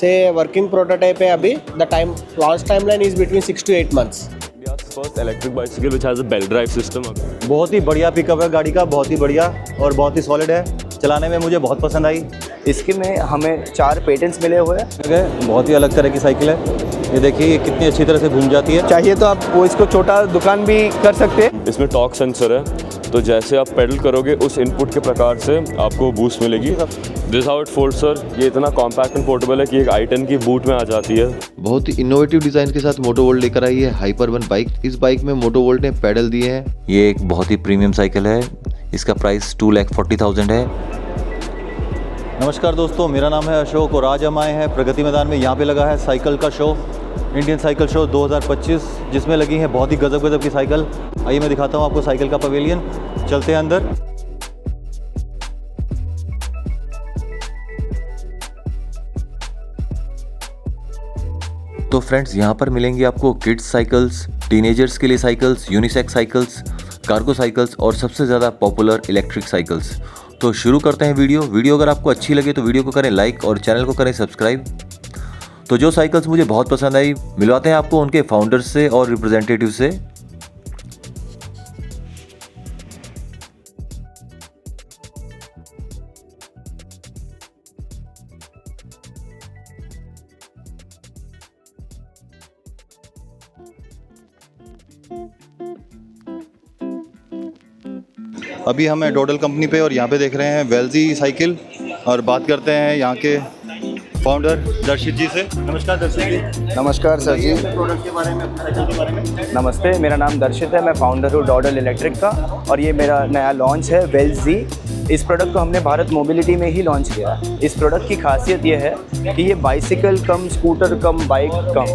से working prototype है अभी। The time launch timeline is between 6 to 8 months। First electric bicycle which has a belt drive system. बहुत ही बढ़िया pickup है गाड़ी का, बहुत ही बढ़िया और बहुत ही सॉलिड है। चलाने में मुझे बहुत पसंद आई। इसके में हमें 4 पेटेंट्स मिले हुए हैं। बहुत ही अलग तरह की साइकिल है। ये देखिए ये कितनी अच्छी तरह से घूम जाती है। चाहिए तो आप वो इसको छोटा दुकान भी कर सकते हैं। इसमें टॉर्क सेंसर है, तो जैसे आप पेडल करोगे उस इनपुट के प्रकार से आपको बूस्ट मिलेगी। This how it folds sir. ये इतना कॉम्पैक्ट एंड पोर्टेबल है कि एक i10 की बूट में आ जाती है। बहुत ही इनोवेटिव डिजाइन के साथ मोटोवोल्ट लेकर आई है हाइपर-1 बाइक। इस बाइक में मोटोवोल्ट ने पैडल दिए हैं। ये एक बहुत ही प्रीमियम साइकिल है। इसका प्राइस 2,40,000 है। नमस्कार दोस्तों, मेरा नाम है अशोक और आज हम आए हैं प्रगति मैदान में। यहाँ पे लगा है साइकिल का शो, इंडियन साइकिल शो 2025, जिसमें लगी है बहुत ही गजब की साइकिल। आइए मैं दिखाता हूँ आपको साइकिल का पवेलियन। चलते हैं अंदर। तो फ्रेंड्स, यहाँ पर मिलेंगी आपको किड्स साइकिल्स, टीनेजर्स के लिए cycles, unisex cycles, cargo cycles और सबसे ज़्यादा पॉपुलर इलेक्ट्रिक साइकिल्स। तो शुरू करते हैं वीडियो अगर आपको अच्छी लगे तो वीडियो को करें लाइक और चैनल को करें सब्सक्राइब। तो जो साइकिल्स मुझे बहुत पसंद आई, मिलवाते हैं आपको उनके फाउंडर्स से और रिप्रेजेंटेटिव से। अभी हम हैं डोडल कंपनी पे और यहाँ पे देख रहे हैं वेल्जी साइकिल और बात करते हैं यहाँ के फाउंडर दर्शित जी से। नमस्कार दर्शित जी। नमस्कार सर जी। प्रोडक्ट के बारे में, साइकिल के बारे में। नमस्ते, मेरा नाम दर्शित है। मैं फाउंडर हूँ डॉडल इलेक्ट्रिक का और ये मेरा नया लॉन्च है वेल्जी। इस प्रोडक्ट को हमने भारत मोबिलिटी में ही लॉन्च किया। इस प्रोडक्ट की खासियत ये है कि ये बाइसिकल कम स्कूटर कम बाइक कम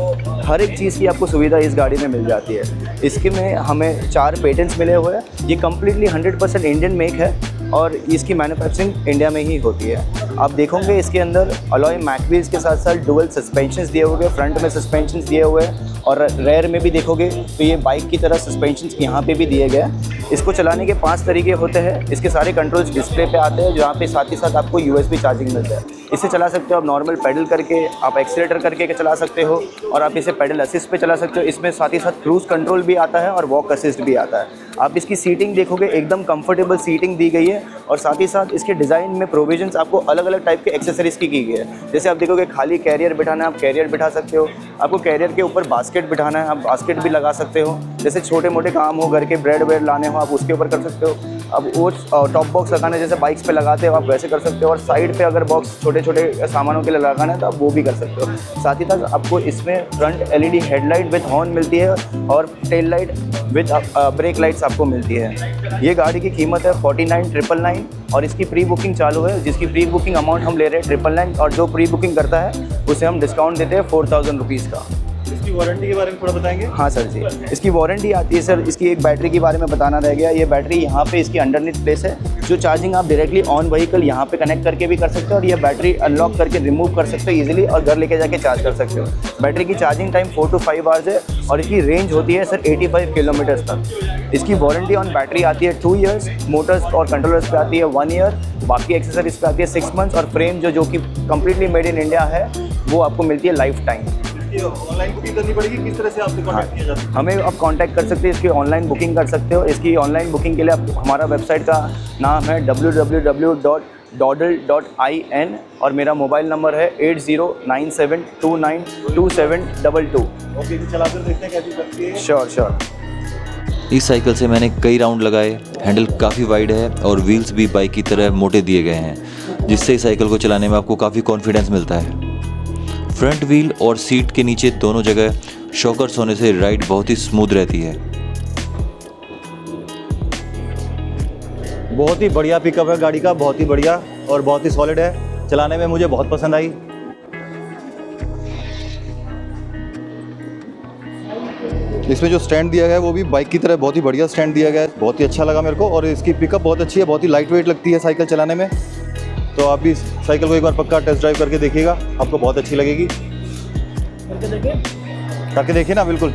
हर एक चीज़ की आपको सुविधा इस गाड़ी में मिल जाती है। इसके में हमें 4 पेटेंट्स मिले हुए हैं। ये कम्प्लीटली 100% इंडियन मेक है और इसकी मैन्युफैक्चरिंग इंडिया में ही होती है। आप देखोगे इसके अंदर अलॉय मैकवील्स के साथ साथ डुअल सस्पेंशंस दिए हुए हैं। फ्रंट में सस्पेंशंस दिए हुए हैं और रेयर में भी देखोगे तो ये बाइक की तरह सस्पेंशंस यहाँ पे भी दिए गए हैं। इसको चलाने के 5 तरीके होते हैं। इसके सारे कंट्रोल्स डिस्प्ले पे आते हैं, जहाँ पे साथ ही साथ आपको USB चार्जिंग मिलता है। इसे चला सकते हो आप नॉर्मल पेडल करके, आप एक्सीलेटर करके चला सकते हो और आप इसे पेडल असिस्ट पे चला सकते हो। इसमें साथ ही साथ क्रूज कंट्रोल भी आता है और वॉक असिस्ट भी आता है। आप इसकी सीटिंग देखोगे एकदम कंफर्टेबल सीटिंग दी गई है और साथ ही साथ इसके डिज़ाइन में प्रोविजंस आपको अलग अलग टाइप के एक्सेसरीज़ की गई है। जैसे आप देखोगे खाली कैरियर बिठाना है, आप कैरियर बिठा सकते हो। आपको कैरियर के ऊपर बास्केट बिठाना है, आप बास्केट भी लगा सकते हो। जैसे छोटे मोटे काम हो, घर के ब्रेड वेड लाने हो, आप उसके ऊपर कर सकते हो। अब वो टॉप बॉक्स लगाना है, जैसे बाइक्स पे लगाते हो आप वैसे कर सकते हो। और साइड पे अगर बॉक्स छोटे छोटे सामानों के लिए लगाना है तो आप वो भी कर सकते हो। साथ ही साथ आपको इसमें front LED headlight with horn मिलती है और tail light with break lights आपको मिलती है। ये गाड़ी की कीमत है 49,999 और इसकी प्री बुकिंग चालू है। जिसकी प्री बुकिंग अमाउंट हम ले रहे हैं 999 और जो प्री बुकिंग करता है उसे हम डिस्काउंट देते हैं 4,000 रुपीज़ का। इसकी वारंटी के बारे में थोड़ा बताएंगे? हाँ सर जी, इसकी वारंटी आती है सर। इसकी एक बैटरी के बारे में बताना रह गया। ये बैटरी यहाँ पे इसकी अंडरनीथ प्लेस है, जो चार्जिंग आप डायरेक्टली ऑन व्हीकल यहाँ पे कनेक्ट करके भी कर सकते हो और ये बैटरी अनलॉक करके रिमूव कर सकते हो इजीली और घर लेके जाके चार्ज कर सकते हो। बैटरी की चार्जिंग टाइम 4 to 5 आवर्स है और इसकी रेंज होती है सर 85 किलोमीटर्स तक। इसकी वारंटी ऑन बैटरी आती है 2 ईयर्स, मोटर्स और कंट्रोलर्स पे आती है 1 ईयर, बाकी एक्सेसरीज पे आती है 6 मंथ्स और फ्रेम जो कि कम्प्लीटली मेड इन इंडिया है वो आपको मिलती है लाइफ टाइम। ऑनलाइन बुकिंग करनी पड़ेगी, किस तरह से आपसे कॉन्टैक्ट किया जाता है? हमें आप कांटेक्ट कर सकते हैं, इसकी ऑनलाइन बुकिंग कर सकते हो। इसकी ऑनलाइन बुकिंग के लिए आप हमारा वेबसाइट का नाम है www.dodl.in और मेरा मोबाइल नंबर है 8097292722। ओके, तो चलाकर देखते हैं कैसी लगती है। श्योर। इस साइकिल से मैंने कई राउंड लगाए। हैंडल काफ़ी वाइड है और व्हील्स भी बाइक की तरह मोटे दिए गए हैं, जिससे इस साइकिल को चलाने में आपको काफ़ी कॉन्फिडेंस मिलता है। फ्रंट व्हील और सीट के नीचे दोनों जगह शॉकर्स होने से राइड बहुत ही स्मूथ रहती है। बहुत ही बढ़िया पिकअप है गाड़ी का, बहुत ही बढ़िया और बहुत ही सॉलिड है। चलाने में मुझे बहुत पसंद आई। इसमें जो स्टैंड दिया गया है वो भी बाइक की तरह बहुत ही बढ़िया स्टैंड दिया गया है, बहुत ही अच्छा लगा मेरे को। और इसकी पिकअप बहुत अच्छी है, बहुत ही लाइट वेट लगती है साइकिल चलाने में। तो आप भी साइकिल को एक बार पक्का टेस्ट ड्राइव करके देखिएगा, आपको बहुत अच्छी लगेगी। करके देखिए ना, बिल्कुल।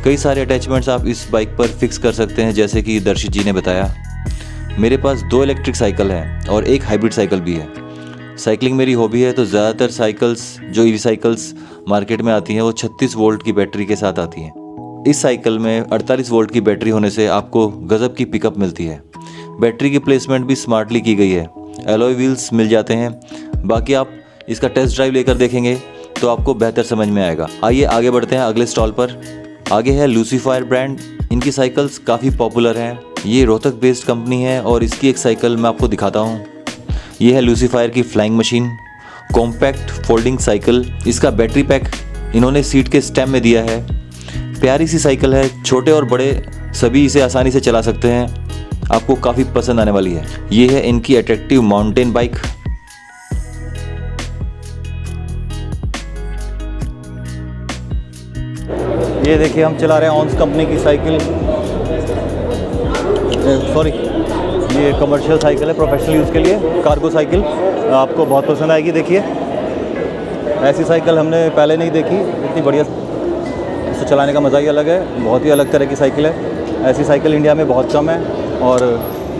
कई सारे अटैचमेंट्स आप इस बाइक पर फिक्स कर सकते हैं, जैसे कि दर्शित जी ने बताया। मेरे पास 2 इलेक्ट्रिक साइकिल हैं और एक हाइब्रिड साइकिल भी है। साइकिलिंग मेरी हॉबी है, तो ज़्यादातर साइकिल्स जो ईवी साइकिल्स मार्केट में आती हैं वो 36 वोल्ट की बैटरी के साथ आती हैं। इस साइकिल में 48 वोल्ट की बैटरी होने से आपको गज़ब की पिकअप मिलती है। बैटरी की प्लेसमेंट भी स्मार्टली की गई है, एलॉय व्हील्स मिल जाते हैं। बाकी आप इसका टेस्ट ड्राइव लेकर देखेंगे तो आपको बेहतर समझ में आएगा। आइए आगे बढ़ते हैं अगले स्टॉल पर। आगे है लूसीफायर ब्रांड। इनकी साइकिल्स काफ़ी पॉपुलर हैं। ये रोहतक बेस्ड कंपनी है और इसकी एक साइकिल मैं आपको दिखाता हूँ। ये है लूसीफायर की flying machine, compact folding cycle. इसका बैटरी पैक इन्होंने सीट के स्टेम में दिया है। प्यारी सी साइकिल है, छोटे और बड़े सभी इसे आसानी से चला सकते हैं। आपको काफ़ी पसंद आने वाली है। ये है इनकी अट्रैक्टिव माउंटेन बाइक। ये देखिए हम चला रहे हैं ऑन्स कंपनी की साइकिल, सॉरी ये कमर्शियल साइकिल है प्रोफेशनल यूज़ के लिए, कार्गो साइकिल। आपको बहुत पसंद आएगी। देखिए ऐसी साइकिल हमने पहले नहीं देखी, इतनी बढ़िया। इसे चलाने का मज़ा ही अलग है, बहुत ही अलग तरह की साइकिल है। ऐसी साइकिल इंडिया में बहुत कम है और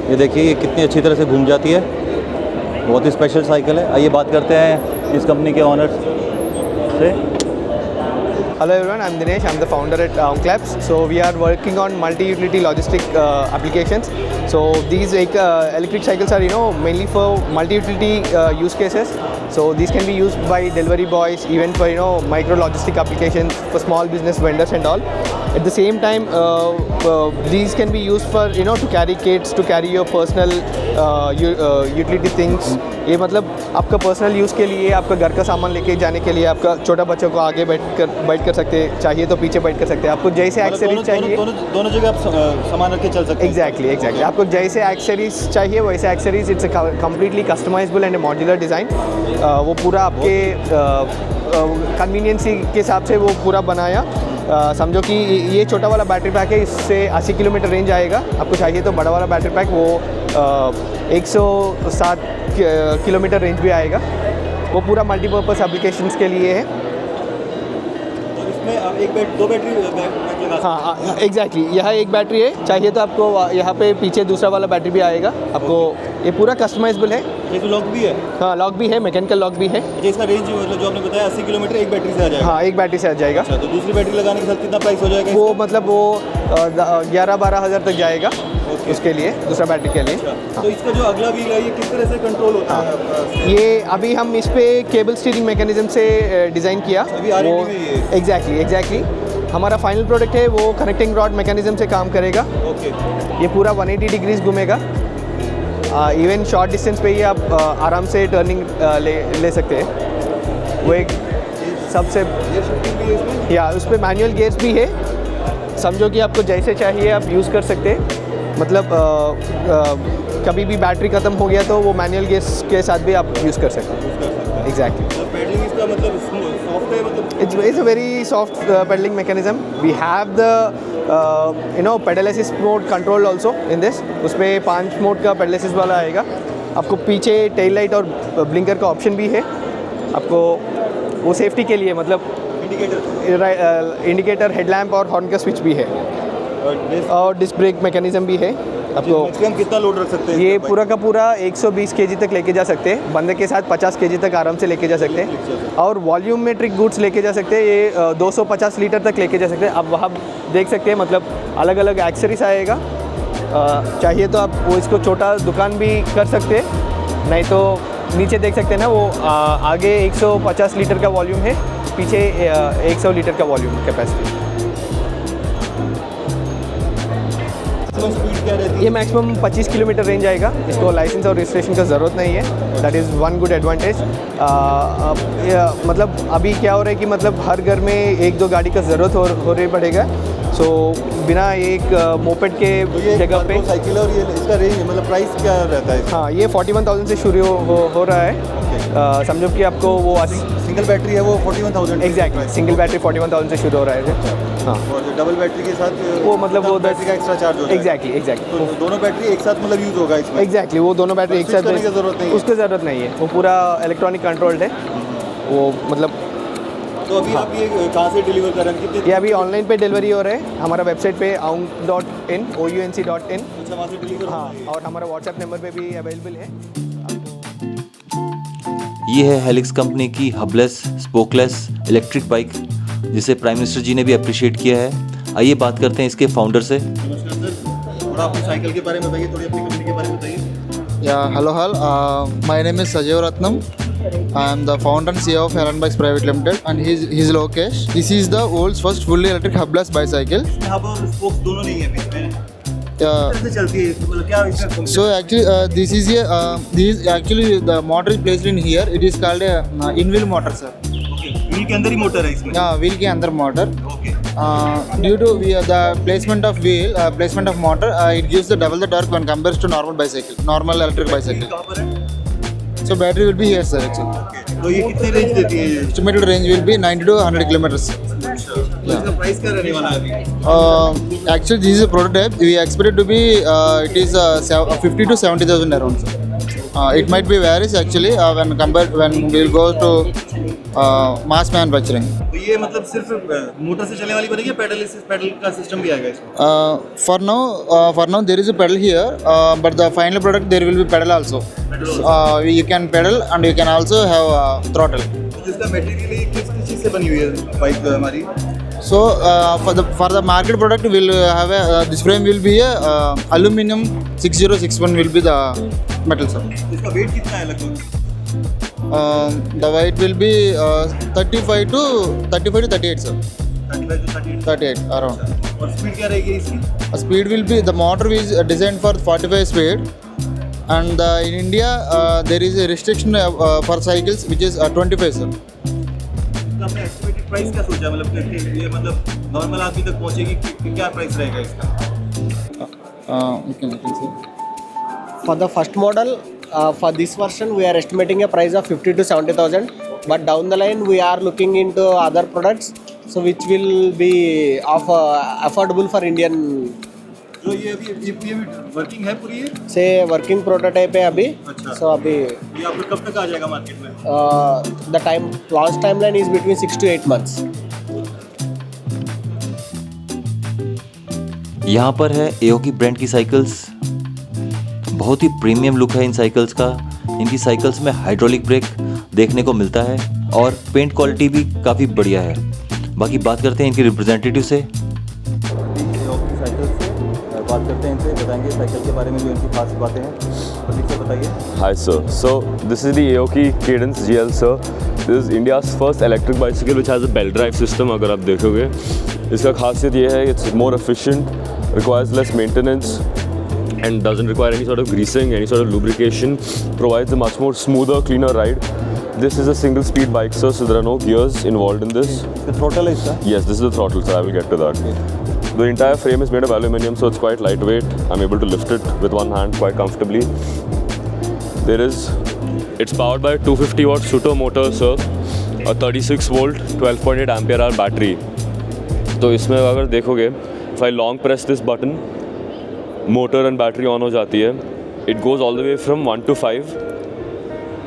ये देखिए ये कितनी अच्छी तरह से घूम जाती है, बहुत ही स्पेशल साइकिल है। आइए बात करते हैं इस कंपनी के ऑनर्स से। Hello everyone, I'm Dinesh. I'm the founder at Unclaps. So we are working on multi-utility logistic applications. So these electric cycles are mainly for multi-utility use cases. So these can be used by delivery boys, even for micro logistic applications for small business vendors and all. At the same time, these can be used for to carry kits, to carry your personal utility things. ये मतलब आपका personal use के लिए, आपका घर का सामान लेके जाने के लिए, आपका छोटा बच्चों को आगे बैठ कर सकते हैं, चाहिए तो पीछे बैठ कर सकते हैं। आपको जैसे एक्सेसरीज चाहिए दोनों जगह आप सामान रख के चल सकते हैं। एग्जैक्टली आपको जैसे एक्सेसरीज चाहिए वैसे accessories. It's completely customisable and modular design. वो पूरा आपके कन्वीनियंस के हिसाब से वो पूरा बनाया। समझो कि ये छोटा वाला बैटरी पैक है, इससे 80 किलोमीटर रेंज आएगा। आपको चाहिए तो बड़ा वाला बैटरी पैक वो 107 किलोमीटर रेंज भी आएगा। वो पूरा मल्टीपर्पज़ एप्लीकेशंस के लिए है। इसमें दो बैटरी लगा। हाँ एग्जैक्टली, यहाँ एक बैटरी है, चाहिए तो आपको यहाँ पे पीछे दूसरा वाला बैटरी भी आएगा। आपको ये पूरा कस्टमाइजेबल है। ये तो लॉक भी है? हाँ लॉक भी है, मैकेनिकल लॉक भी है। इसका रेंज मतलब जो आपने बताया 80 किलोमीटर एक बैटरी से आ जाएगा? हाँ एक बैटरी से आ जाएगा। अच्छा, तो दूसरी बैटरी लगाने के साथ कितना प्राइस हो जाएगा? वो मतलब वो 11-12 हज़ार तक जाएगा उसके लिए, दूसरा बैटरी के लिए। तो इसका जो अगला व्हील है ये किस तरह से कंट्रोल होता है? ये अभी हम इस पे केबल स्टीयरिंग मैकेनिज्म से डिज़ाइन किया। अभी R&D में ये? एग्जैक्टली हमारा फाइनल प्रोडक्ट है वो कनेक्टिंग रॉड मैकेनिज्म से काम करेगा। ओके। ये पूरा 180 डिग्रीज घूमेगा। इवन शॉर्ट डिस्टेंस पे ही आप आराम से टर्निंग ले सकते हैं। वो एक सबसे या उस पर मैनुअल गियर्स भी है। समझो कि आपको जैसे चाहिए आप यूज़ कर सकते हैं। मतलब कभी भी बैटरी ख़त्म हो गया तो वो मैनुअल गियर्स के साथ भी आप यूज़ कर सकते हैं। एग्जैक्टली। पैडलिंग इसका मतलब सॉफ्ट है, मतलब it's a very soft pedaling mechanism. We have the pedal assist mode control also in this. उसमें 5 मोड का pedal assist वाला आएगा। आपको पीछे टेल लाइट और ब्लिंकर का ऑप्शन भी है। आपको वो सेफ्टी के लिए मतलब इंडिकेटर, हेडलैम्प और हॉर्न का स्विच भी है और डिस्क ब्रेक मैकेनिज्म भी है। आपको मैक्सिमम कितना लोड रख सकते हैं? ये पूरा का पूरा 120 kg तक लेके जा सकते हैं। बंदे के साथ 50 kg तक आराम से लेके जा सकते हैं और वॉल्यूमेट्रिक गुड्स लेके जा सकते हैं। ये 250 लीटर तक लेके जा सकते हैं। आप वहाँ देख सकते हैं, मतलब अलग अलग एक्सेसरीज आएगा। चाहिए तो आप वो इसको छोटा दुकान भी कर सकते हैं, नहीं तो नीचे देख सकते हैं ना, वो आगे 150 लीटर का वॉल्यूम है, पीछे 100 लीटर का वॉल्यूम कैपेसिटी। स्पीड क्या रहती है? ये मैक्सिमम 25 किलोमीटर रेंज आएगा। इसको लाइसेंस और रजिस्ट्रेशन का ज़रूरत नहीं है। That is one good advantage. मतलब अभी क्या हो रहा है कि मतलब हर घर में 1-2 गाड़ी का ज़रूरत हो रही पड़ेगा। सो बिना एक मोपेड के जगह पे साइकिल। और ये इसका रेंज मतलब प्राइस क्या रहता है? हाँ ये 41,000 से शुरू हो रहा है। समझो कि आपको वो सिंगल बैटरी है वो 41,000। एग्जैक्टली सिंगल बैटरी 41,000 से शुरू हो रहा है। हाँ और जो डबल बैटरी के साथ वो मतलब वो 10 बैटरी का एक्स्ट्रा चार्ज होता है। एग्जैक्टली तो दोनों बैटरी एक साथ मतलब यूज़ होगा इसमें? एग्जैक्टली वो दोनों बैटरी एक साथ करने की ज़रूरत नहीं है? उसकी ज़रूरत नहीं है। वो पूरा इलेक्ट्रॉनिक कंट्रोल्ड है वो मतलब। तो अभी आप ये कहाँ से डिलीवर कर रहे हैं? कितने? ये अभी ऑनलाइन पे डिलीवरी हो रहा है हमारा वेबसाइट पे aunk.in OUNC.in। अच्छा वहाँ से डिलीवर? हाँ और हमारा व्हाट्सएप नंबर पे भी अवेलेबल है। ये है हेलिक्स कंपनी की हबलेस स्पोकलेस इलेक्ट्रिक बाइक, जिसे प्राइम मिनिस्टर जी ने भी अप्रिशिएट किया है। आइए बात करते हैं इसके फाउंडर से। नमस्कार सर, थोड़ा अपनी साइकिल के बारे में बताइए, थोड़ी अपनी कंपनी के बारे में बताइए। Yeah, hello all. My name is Sajay Ratnam. I am the founder and CEO of Heron Bikes Private Limited, and he's Lokesh. This is the world's first fully electric hubless bicycle. यहाँ पर spokes दोनों नहीं है बीच में, Yeah. कैसे चलती है मतलब क्या इसका So actually, this actually the motor is placed in here. It is called a in-wheel motor, sir. Wheel के अंदर ही मोटर है इसमें? Yeah, wheel के अंदर motor. Okay, Due to the placement of wheel, placement of motor, it gives the double the torque when compared to normal bicycle, normal electric bicycle. कहाँ पर है? So battery will be here, sir. Actually, okay, तो ये कितनी range देती है ये? estimated range will be 90 to 100 kilometers. तो इसका प्राइस क्या रहने वाला है अभी? Actually, this is a prototype. We expect it to be it is 50 to 70,000 around. Sir. It might be varies actually when we'll go to mass manufacturing. तो ये मतलब सिर्फ मोटर से चलने वाली बनेगी या पैडल का सिस्टम भी आएगा इसमें? For now there is a pedal here, but the final product there will be pedal also. You can pedal and you can also have throttle. तो इसका मटेरियल किस चीज़ से बनी हुई है बाइक हमारी? So for the market product we'll have this frame will be a aluminum 6061 will be the metal, sir. इसका wait कितना है लगभग? The weight will be 35 to 38, sir. 35 to 38? 38 around. और स्पीड क्या रहेगी इसकी? Speed will be, the motor is designed for 45 speed, and in India there is a restriction for cycles which is 25, sir. तो आपने estimated price क्या सोचा, मतलब कि ये मतलब नॉर्मल आदमी तक पहुंचेगी कि क्या प्राइस रहेगा इसका? You can see. For the first model, for this version, we are estimating a price of 50 to 70,000. But down the line, we are looking into other products, so which will be of affordable for Indian. तो ये अभी working है पूरी ये? से working prototype है अभी. अच्छा. So अभी ये आपको कब तक आ जाएगा मार्केट में? the launch timeline is between 6 to 8 months. यहाँ पर है एओकी ब्रांड की साइकिल्स। बहुत ही प्रीमियम लुक है इन साइकिल्स का। इनकी साइकिल्स में हाइड्रोलिक ब्रेक देखने को मिलता है और पेंट क्वालिटी भी काफ़ी बढ़िया है। बाकी बात करते हैं इनके रिप्रेजेंटेटिव से। एओकी साइकिल से बात करते हैं, इनसे बताएंगे साइकिल के बारे में जो इनकी खास बातें हैं। प्रतीक सर बताइए। Hi sir, so this is the Aoki Cadence GL sir. This is India's first electric bicycle which has a belt drive system. अगर आप देखोगे इसका खासियत ये है, it's more efficient, requires less maintenance and doesn't require any sort of greasing, any sort of lubrication, provides a much more smoother, cleaner ride. This is a single speed bike sir, so there are no gears involved in this. इसका throttle है इसका? Yes, this is the throttle sir, I will get to that. The entire frame is made of aluminium, so it's quite lightweight. I'm able to lift it with one hand quite comfortably. It's powered by a 250 watt Suto motor sir, a 36 volt 12.8 ampere hour battery. तो इसमें अगर देखोगे, if I long press this button, motor and battery on हो जाती है. It goes all the way from 1 to 5.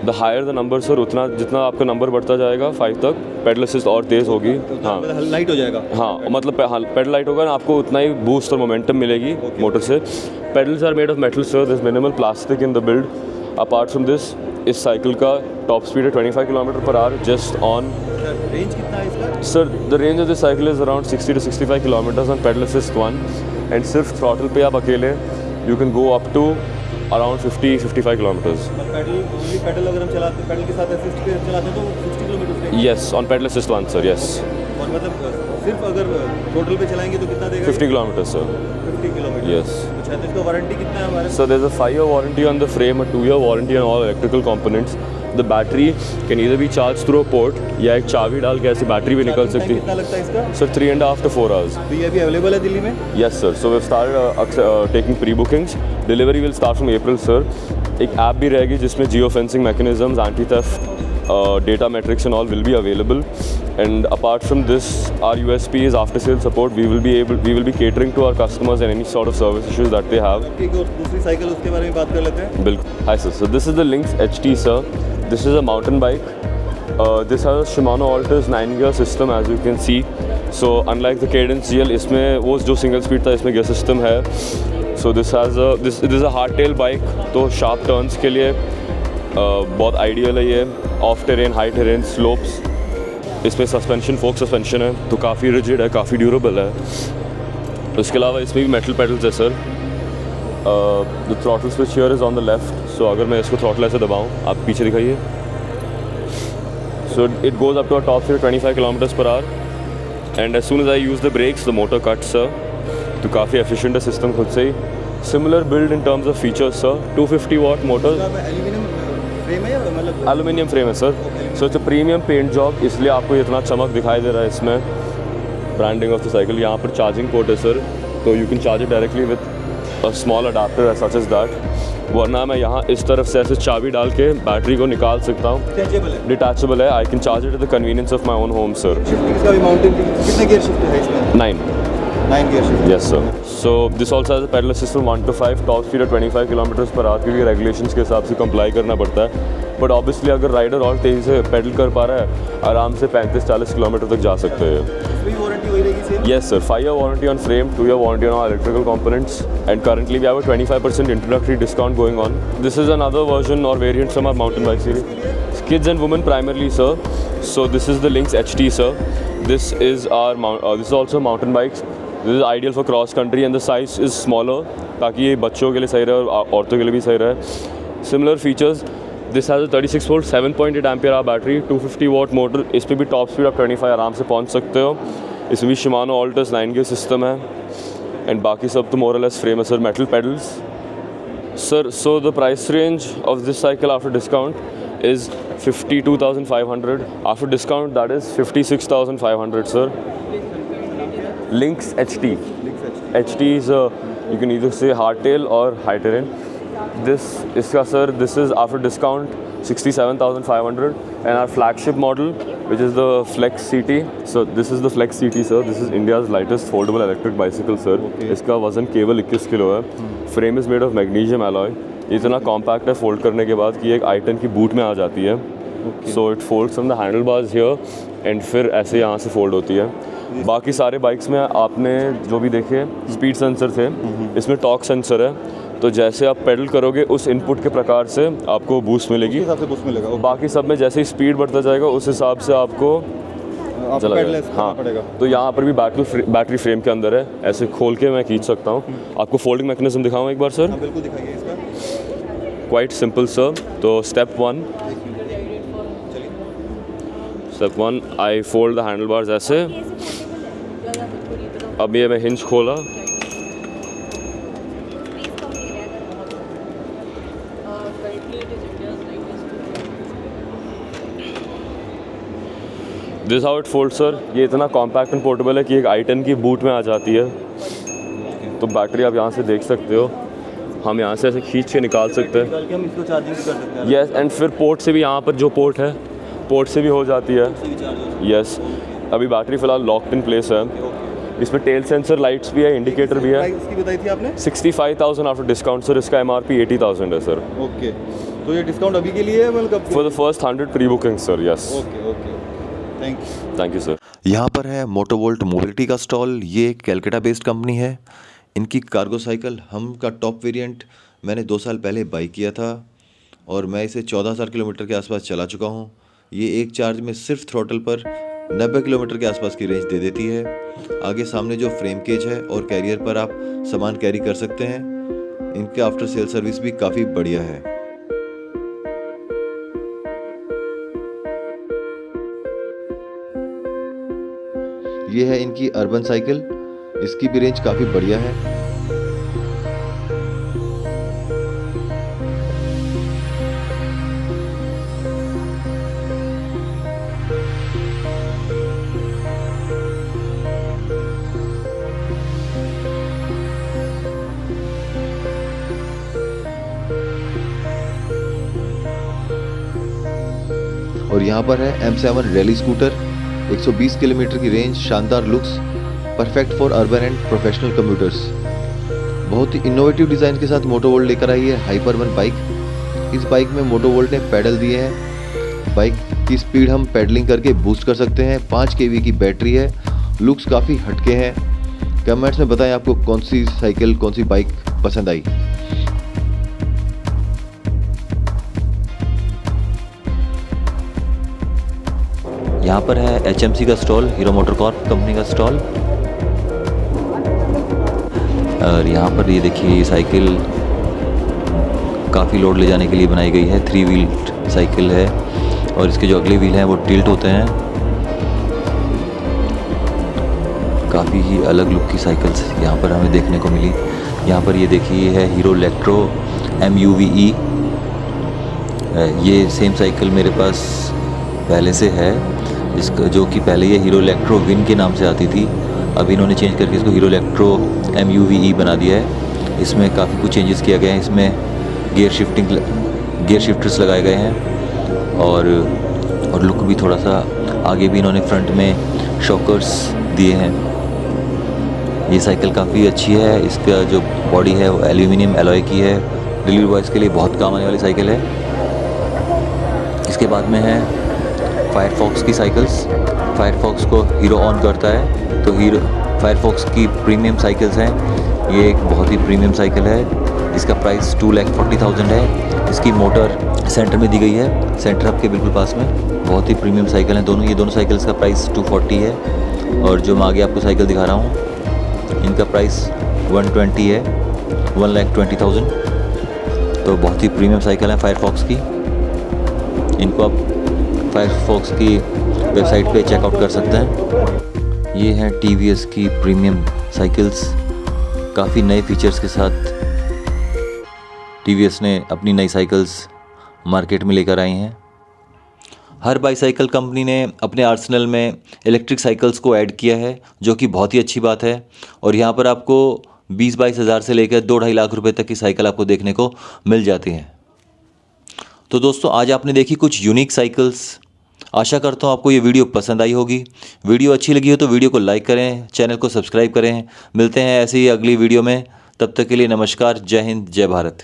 The higher the number sir, उतना जितना आपका नंबर बढ़ता जाएगा 5 तक, पेडल असिस्ट और तेज़ होगी. हाँ, लाइट हो जाएगा? हाँ, मतलब पेडल लाइट होगा ना, आपको उतना ही बूस्ट और मोमेंटम मिलेगी मोटर से. Pedals are made of metal sir, this minimal plastic in the build. Apart from this, इस साइकिल का टॉप स्पीड है 25 km/h जस्ट ऑन. रेंज कितना है इसका? Sir the range of this cycle is around 60 to 65 kilometers on pedal assist 1, and सिर्फ throttle पे आप अकेले you can go up to around 50-55 kilometers. Pedal अगर हम चलाते, पेडल के साथ असिस्ट पे चलाते हैं तो 60 kilometre? Yes, on pedal assist 1 sir, yes. और मतलब सिर्फ अगर टोटल पे चलाएंगे तो कितना देगा? 50 kilometers sir. 50 किलोमीटर? Yes. अच्छा, तो इसका वारंटी कितना है हमारे? So there's a 5-year warranty on the frame, a 2-year warranty on all electrical components. The battery can either be charged through a port या एक चाबी डाल के ऐसी बैटरी भी निकल सकती कितना है. लगता है इसका? Sir 3.5 to 4 hours. तो ये अभी अवेलेबल है दिल्ली में? Yes sir. So we've started taking pre-bookings. Delivery will start from April sir. एक ऐप भी रहेगी जिसमें geofencing mechanisms, anti-theft, data metrics and all will be available. And apart from this, our USP is after sales support. We will be catering to our customers and any sort of service issues that they have. एक और दूसरी cycle उसके बारे में बात कर लेते हैं। बिल्कुल. Hi sir. So this is the Lynx HT sir. This is a mountain bike. This has a Shimano Altus 9-gear system as you can see. So unlike the Cadence GL, इसमें वो जो single speed था इसमें gear system है. So this is a hardtail bike. तो sharp turns के लिए बहुत ideal है ये. Of terrain, high terrain, slopes. इसमें सस्पेंशन फोक सस्पेंशन है तो काफ़ी रिजिड है, काफ़ी ड्यूरेबल है। उसके अलावा इसमें भी मेटल पेडल्स है sir. The throttle switch here is on the left, so अगर मैं इसको थ्रॉटल ऐसे दबाऊँ, आप पीछे दिखाइए, so it goes up to a top speed 25 km/h and as soon as I use the brakes the motor cuts sir. तो काफ़ी एफिशिएंट है सिस्टम खुद से ही। Similar build in terms of features sir. 250 watt motor, aluminium frame है sir. So it's a premium paint job, इसलिए आपको इतना चमक दिखाई दे रहा है इसमें। Branding of the cycle. यहाँ पर चार्जिंग पोर्ट है सर, तो you can charge it directly with a small adapter such as that. वरना मैं यहाँ इस तरफ से ऐसे चाबी डाल के बैटरी को निकाल सकता हूँ। डिटैचेबल है। I can charge it at the convenience of my own home sir. कितने गियर शिफ्ट है इसमें? 9 gear shift. Yes sir. So this also has a pedal assist from 1 to 5, top speed at 25 km/h क्योंकि regulations के हिसाब से comply करना पड़ता है। बट ऑब्वियसली अगर राइडर और तेज़ी से पेडल कर पा रहा है, आराम से 35-40 किलोमीटर तक जा सकते हैं। Yes sir, 5-year warranty on frame, 2-year warranty on all electrical components, and currently we have a 25% introductory discount going on. This is another version or variant from our mountain bike series. Kids and women primarily sir. So this is the Lynx HT sir. This is this is also mountain bikes. This is ideal for cross country and the size is smaller ताकि ये बच्चों के लिए सही रहे और औरतों के लिए भी सही रहे। Similar features, this has a 36 volt 7.8 ampere hour battery, 250 watt motor। इस पर भी टॉप स्पीड आप 25 आराम से पहुंच सकते हो। इसमें भी Shimano Altus 9 gear सिस्टम है एंड बाकी सब तो more or less फ्रेम है sir. Metal pedals sir. So the price range of this cycle after discount is 52,500. After discount that is 56,500 sir. Lynx HT. HT is you can either say hardtail or high terrain. This is after discount 67,500, and our flagship model, which is the Flex CT. So this is the Flex CT sir. This is India's lightest foldable electric bicycle sir. इसका वजन केवल 21 kilo है। Frame is made of magnesium alloy। इतना compact है fold करने के बाद कि एक i10 की बूट में आ जाती है। So it folds from the handle bars here and फिर ऐसे यहाँ से फोल्ड होती है। बाकी सारे बाइक्स में आपने जो भी देखे स्पीड सेंसर थे, इसमें टॉर्क सेंसर है। तो जैसे आप पेडल करोगे उस इनपुट के प्रकार से आपको बूस्ट मिलेगी। बूस्ट मिलेगा। बाकी सब में जैसे ही स्पीड बढ़ता जाएगा उस हिसाब से आपको चला। हाँ, तो यहाँ पर भी बैटरी फ्रेम के अंदर है। ऐसे खोल के मैं खींच सकता हूँ। आपको फोल्डिंग मैकेनिज्म दिखाऊँ एक बार सर? बिल्कुल दिखाइए इसका। Quite simple sir. तो step one I fold the handle bars ऐसे। अब ये मैं हिंज खोला, this how it fold sir. ये इतना कॉम्पैक्ट एंड पोर्टेबल है कि एक i10 की बूट में आ जाती है। तो बैटरी आप यहाँ से देख सकते हो, हम यहाँ से ऐसे खींच के निकाल सकते हैं। हम इसको चार्जिंग भी कर सकते हैं। यस, एंड फिर पोर्ट से भी, यहाँ पर जो पोर्ट है पोर्ट से भी हो जाती है। यस, अभी बैटरी फ़िलहाल लॉक्ड इन प्लेस है। इसमें टेल सेंसर लाइट्स भी है, इंडिकेटर भी है। इसकी बताई थी आपने? 65,000 आफ्टर डिस्काउंट सर। इसका MRP 80,000 है सर। ओके, तो ये डिस्काउंट अभी के लिए है मतलब? For the first 100 pre booking sir. Yes, okay, thank you sir. यहाँ पर है मोटोवोल्ट मोबिलिटी का स्टॉल। ये एक कैलकाटा बेस्ड कंपनी है। इनकी कार्गो साइकिल हम का टॉप वेरिएंट मैंने 2 साल पहले बाई किया था और मैं इसे 14,000 किलोमीटर के आसपास चला चुका हूँ। ये एक चार्ज में सिर्फ थ्रॉटल पर 90 किलोमीटर के आसपास की रेंज दे देती है। आगे सामने जो फ्रेम केज है और कैरियर पर आप सामान कैरी कर सकते हैं। इनके आफ्टर सेल सर्विस भी काफ़ी बढ़िया है। ये है इनकी अर्बन साइकिल। इसकी भी रेंज काफ़ी बढ़िया है। और यहाँ पर है M7 रैली स्कूटर। 120 किलोमीटर की रेंज, शानदार looks, perfect for urban and professional commuters. बहुत ही इनोवेटिव डिज़ाइन के साथ मोटोवोल्ट लेकर आई है हाइपरवन बाइक। इस बाइक में मोटोवोल्ट ने पैडल दिए हैं। बाइक की स्पीड हम पैडलिंग करके बूस्ट कर सकते हैं। 5 kV की बैटरी है। लुक्स काफ़ी हटके हैं। कमेंट्स में बताएं आपको कौन सी साइकिल, कौन सी बाइक पसंद आई। यहाँ पर है HMC का stall, hero motor Corp company का स्टॉल। और यहाँ पर ये देखिए ये साइकिल काफ़ी लोड ले जाने के लिए बनाई गई है। 3 व्हील साइकिल है और इसके जो अगले व्हील हैं वो टिल्ट होते हैं। काफ़ी ही अलग लुक की साइकिल्स यहाँ पर हमें देखने को मिली। यहाँ पर ये देखिए है हीरो इलेक्ट्रो MUVE। ये सेम साइकिल मेरे पास पहले से है, जिसका जो कि पहले ये हीरो इलेक्ट्रो विन के नाम से आती थी। अब इन्होंने चेंज करके इसको हीरो इलेक्ट्रो MUVE बना दिया है। इसमें काफ़ी कुछ चेंजेस किया गया है। इसमें गियर शिफ्टर्स लगाए गए हैं और लुक भी थोड़ा सा आगे भी इन्होंने फ्रंट में शॉकर्स दिए हैं। ये साइकिल काफ़ी अच्छी है। इसका जो बॉडी है वो एल्यूमिनियम एलॉय की है। डिलीवरी बॉयज़ के लिए बहुत काम आने वाली साइकिल है। इसके बाद में है फायरफॉक्स की साइकिल्स। फायरफॉक्स को हीरो ऑन करता है तो हीरो फायरफॉक्स की प्रीमियम साइकिल्स हैं। ये एक बहुत ही प्रीमियम साइकिल है। इसका प्राइस 2,40,000 है। इसकी मोटर सेंटर में दी गई है, सेंटर हब के बिल्कुल पास में। बहुत ही प्रीमियम साइकिल है दोनों। ये दोनों साइकिल्स का प्राइस 240 है और जो मैं आगे आपको साइकिल दिखा रहा हूँ इनका प्राइस 120 है, 1,20,000। तो बहुत ही प्रीमियम साइकिल है फायरफॉक्स की। इनको आप फायरफॉक्स की वेबसाइट पे चेकआउट कर सकते हैं। ये हैं TVS की प्रीमियम साइकिल्स। काफ़ी नए फीचर्स के साथ TVS ने अपनी नई साइकिल्स मार्केट में लेकर आई हैं। हर बाईसाइकिल कंपनी ने अपने आर्सेनल में इलेक्ट्रिक साइकिल्स को ऐड किया है, जो कि बहुत ही अच्छी बात है। और यहाँ पर आपको 20-22 हज़ार से लेकर 2-2.5 लाख रुपए तक की साइकिल आपको देखने को मिल जाती हैं। तो दोस्तों आज आपने देखी कुछ यूनिक साइकिल्स। आशा करता हूँ आपको ये वीडियो पसंद आई होगी। वीडियो अच्छी लगी हो तो वीडियो को लाइक करें, चैनल को सब्सक्राइब करें। मिलते हैं ऐसे ही अगली वीडियो में। तब तक के लिए नमस्कार, जय हिंद, जय भारत।